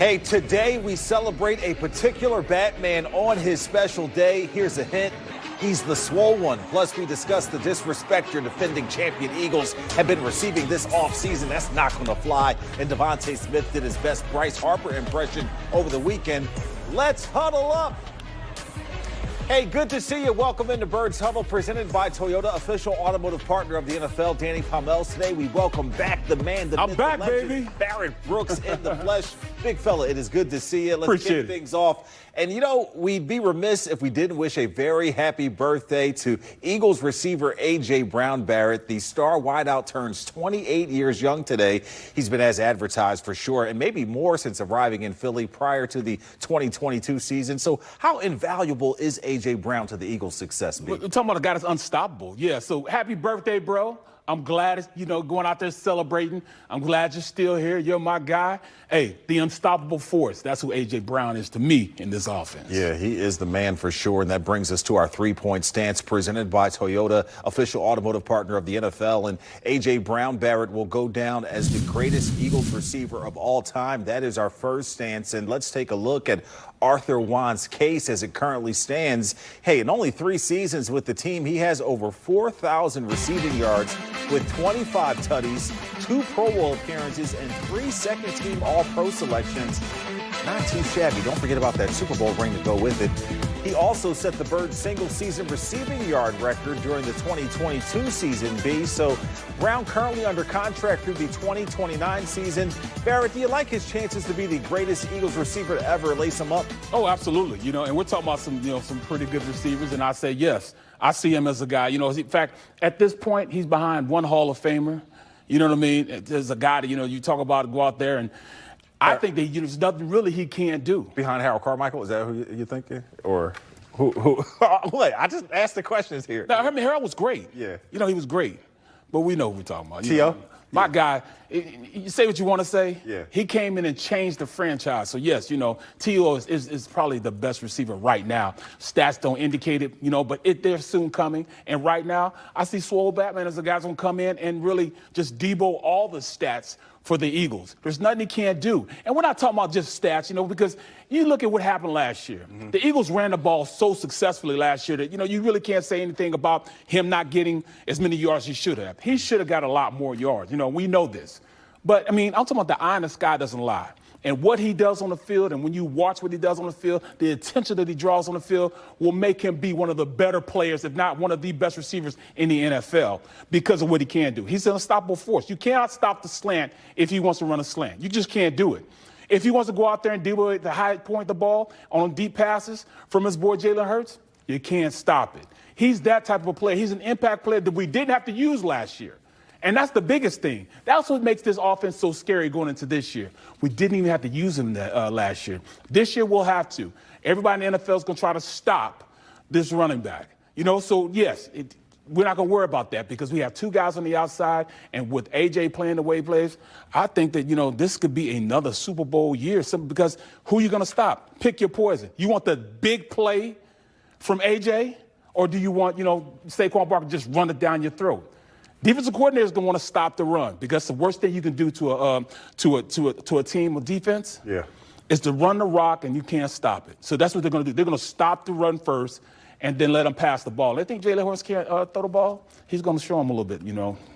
Hey, today we celebrate a particular Batman on his special day. Here's a hint. He's the swole one. Plus, we discuss the disrespect your defending champion Eagles have been receiving this offseason. That's not going to fly. And Devontae Smith did his best Bryce Harper impression over the weekend. Let's huddle up. Hey, good to see you. Welcome into Birds Huddle, presented by Toyota, official automotive partner of the NFL, Danny Pommells. Today, we welcome back the man, the myth, back, the legend, baby. Barrett Brooks in the flesh. Big fella, it is good to see you. Let's Appreciate kick things off. And, you know, we'd be remiss if we didn't wish a very happy birthday to Eagles receiver A.J. Brown Barrett. The star wideout turns 28 years young today. He's been as advertised for sure, and maybe more since arriving in Philly prior to the 2022 season. So how invaluable is A.J. Brown to the Eagles' success? We're talking about a guy that's unstoppable. Yeah, so happy birthday, bro. I'm glad, going out there celebrating. I'm glad you're still here. You're my guy. Hey, the unstoppable force. That's who A.J. Brown is to me in this offense. Yeah, he is the man for sure. And that brings us to our three-point stance presented by Toyota, official automotive partner of the NFL. And A.J. Brown Barrett will go down as the greatest Eagles receiver of all time. That is our first stance. And let's take a look at Arthur Juan's case as it currently stands. Hey, in only 3 seasons with the team, he has over 4,000 receiving yards with 25 tutties, 2 Pro Bowl appearances, and 3 second-team All-Pro selections. Not too shabby. Don't forget about that Super Bowl ring to go with it. He also set the Birds' single-season receiving yard record during the 2022 season, B. So Brown currently under contract through the 2029 season. Barrett, do you like his chances to be the greatest Eagles receiver to ever lace him up? Oh, absolutely. And we're talking about some pretty good receivers, and I say yes. I see him as a guy. In fact, at this point, he's behind one Hall of Famer. You know what I mean? There's a guy that, you talk about, go out there, and I think that there's nothing really he can't do. Behind Harold Carmichael? Is that who you're thinking? Or who? Wait, I just asked the questions here. No, I mean, Harold was great. Yeah. He was great. But we know who we're talking about. T.O.? My guy, you say what you want to say. Yeah. He came in and changed the franchise. So, yes, T.O. is probably the best receiver right now. Stats don't indicate it, but they're soon coming. And right now, I see Swole Batman as a guy that's going to come in and really just debo all the stats for the Eagles. There's nothing he can't do. And we're not talking about just stats, because you look at what happened last year. Mm-hmm. The Eagles ran the ball so successfully last year that, you really can't say anything about him not getting as many yards as he should have. He should have got a lot more yards. We know this. But, I'm talking about the eye in the sky doesn't lie. And what he does on the field, and when you watch what he does on the field, the attention that he draws on the field will make him be one of the better players, if not one of the best receivers in the NFL, because of what he can do. He's an unstoppable force. You cannot stop the slant if he wants to run a slant. You just can't do it. If he wants to go out there and deal with the high point the ball on deep passes from his boy Jalen Hurts, you can't stop it. He's that type of a player. He's an impact player that we didn't have to use last year. And that's the biggest thing. That's what makes this offense so scary going into this year. We didn't even have to use him last year. This year we'll have to. Everybody in the NFL is going to try to stop this running back. So, yes, we're not going to worry about that because we have 2 guys on the outside. And with A.J. playing the way he plays, I think that, this could be another Super Bowl year because who are you going to stop? Pick your poison. You want the big play from A.J., or do you want, Saquon Barkley just run it down your throat? Defensive coordinator is going to want to stop the run because the worst thing you can do to a team of defense is to run the rock and you can't stop it. So that's what they're going to do. They're going to stop the run first and then let them pass the ball. They think Jalen Hurts can't throw the ball. He's going to show them a little bit,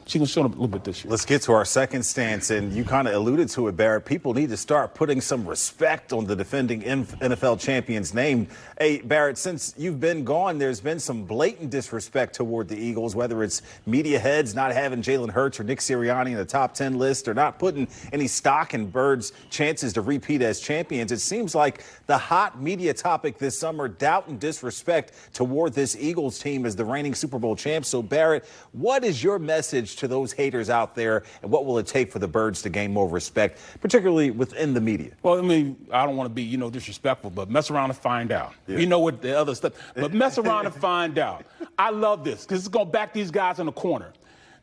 She's going to show them a little bit this year. Let's get to our second stance, and you kind of alluded to it, Barrett. People need to start putting some respect on the defending NFL champion's name. Hey, Barrett, since you've been gone, there's been some blatant disrespect toward the Eagles, whether it's media heads not having Jalen Hurts or Nick Sirianni in the top 10 list or not putting any stock in Birds' chances to repeat as champions. It seems like the hot media topic this summer, doubt and disrespect toward this Eagles team as the reigning Super Bowl champs. So, Barrett, what is your message to those haters out there, and what will it take for the Birds to gain more respect, particularly within the media? Well, I don't want to be, disrespectful, but mess around and find out. Yeah. You know what the other stuff, but mess around and find out. I love this because it's going to back these guys in the corner.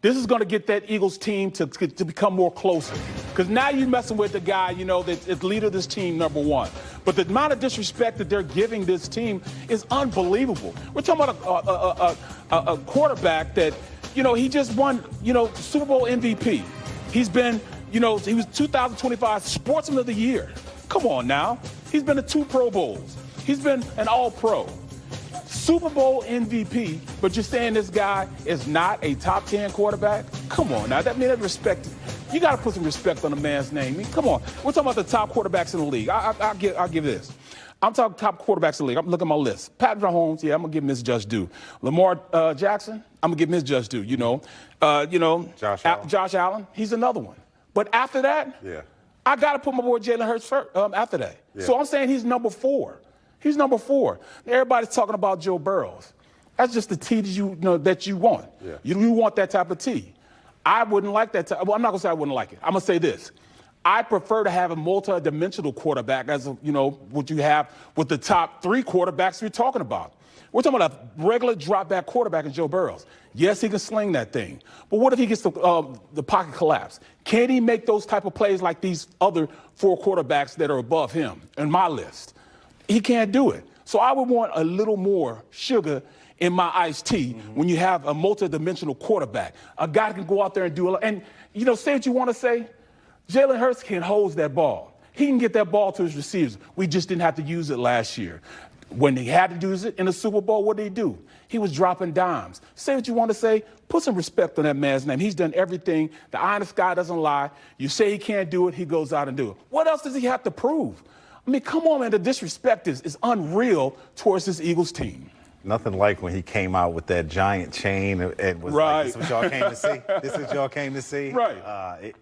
This is going to get that Eagles team to become more closer. Because now you're messing with the guy, that is leader of this team, number one. But the amount of disrespect that they're giving this team is unbelievable. We're talking about a quarterback that, he just won, Super Bowl MVP. He's been, he was 2025 Sportsman of the Year. Come on now. He's been to 2 Pro Bowls. He's been an All-Pro. Super Bowl MVP, but you're saying this guy is not a top 10 quarterback? Come on now. That respect. You got to put some respect on the man's name. I mean, come on. We're talking about the top quarterbacks in the league. I'll give this. I'm talking top quarterbacks in the league. I'm looking at my list. Patrick Mahomes, yeah, I'm gonna give him his just due. Lamar Jackson, I'm gonna give him his just due. Josh Allen, he's another one. But after that, I gotta put my boy Jalen Hurts first, after that. Yeah. So I'm saying he's number 4. He's number 4. Everybody's talking about Joe Burrow. That's just the T that you want. Yeah. You want that type of T. I wouldn't like that. Well, I'm not gonna say I wouldn't like it. I'm gonna say this. I prefer to have a multi-dimensional quarterback as what you have with the top 3 quarterbacks we're talking about. We're talking about a regular drop-back quarterback in Joe Burrow. Yes, he can sling that thing. But what if he gets the pocket collapse? Can he make those type of plays like these other 4 quarterbacks that are above him in my list? He can't do it. So I would want a little more sugar in my iced tea when you have a multi-dimensional quarterback, a guy that can go out there and do it. And, say what you want to say. Jalen Hurts can hold that ball. He can get that ball to his receivers. We just didn't have to use it last year. When he had to use it in the Super Bowl, what did he do? He was dropping dimes. Say what you want to say. Put some respect on that man's name. He's done everything. The eye in the sky doesn't lie. You say he can't do it, he goes out and do it. What else does he have to prove? I mean, come on, man. The disrespect is unreal towards this Eagles team. Nothing like when he came out with that giant chain and was like, this is what y'all came to see? This is what y'all came to see? Right.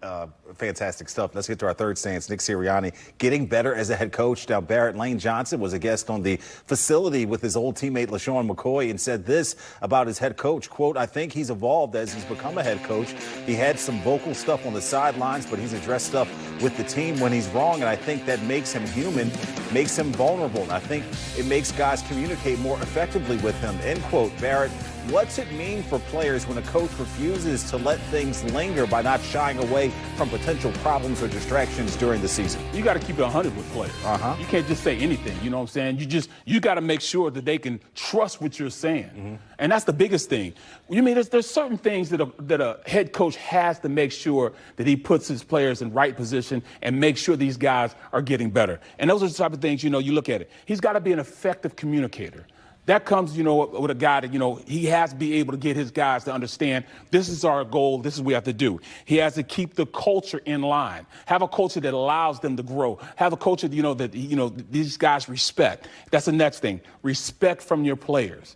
Fantastic stuff. Let's get to our third stance. Nick Sirianni getting better as a head coach. Now, Barrett Lane Johnson was a guest on the facility with his old teammate LaShawn McCoy and said this about his head coach, quote, I think he's evolved as he's become a head coach. He had some vocal stuff on the sidelines, but he's addressed stuff with the team when he's wrong, and I think that makes him human, makes him vulnerable, and I think it makes guys communicate more effectively with him, end quote. Barrett, what's it mean for players when a coach refuses to let things linger by not shying away from potential problems or distractions during the season? You got to keep it 100 with players. You can't just say anything, you know what I'm saying? You got to make sure that they can trust what you're saying. And that's the biggest thing. You mean there's certain things that a head coach has to make sure that he puts his players in right position and make sure these guys are getting better. And those are the type of things, you look at it. He's got to be an effective communicator. That comes, with a guy that, he has to be able to get his guys to understand this is our goal, this is what we have to do. He has to keep the culture in line, have a culture that allows them to grow, have a culture, that these guys respect. That's the next thing, respect from your players.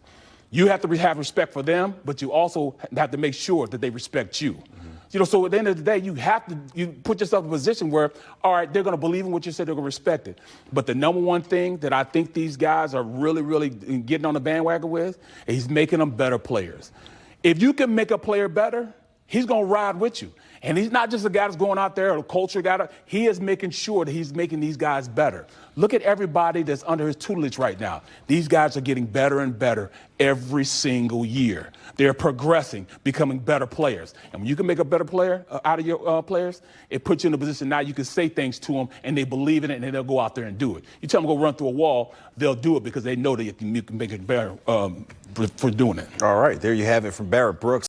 You have to have respect for them, but you also have to make sure that they respect you. So at the end of the day, you put yourself in a position where, all right, they're going to believe in what you said, they're going to respect it. But the number one thing that I think these guys are really, really getting on the bandwagon with is he's making them better players. If you can make a player better, he's going to ride with you. And he's not just a guy that's going out there or a culture guy. He is making sure that he's making these guys better. Look at everybody that's under his tutelage right now. These guys are getting better and better every single year. They're progressing, becoming better players. And when you can make a better player out of your players, it puts you in a position now you can say things to them and they believe in it and they'll go out there and do it. You tell them to go run through a wall, they'll do it because they know that you can make it better for doing it. All right, there you have it from Barrett Brooks.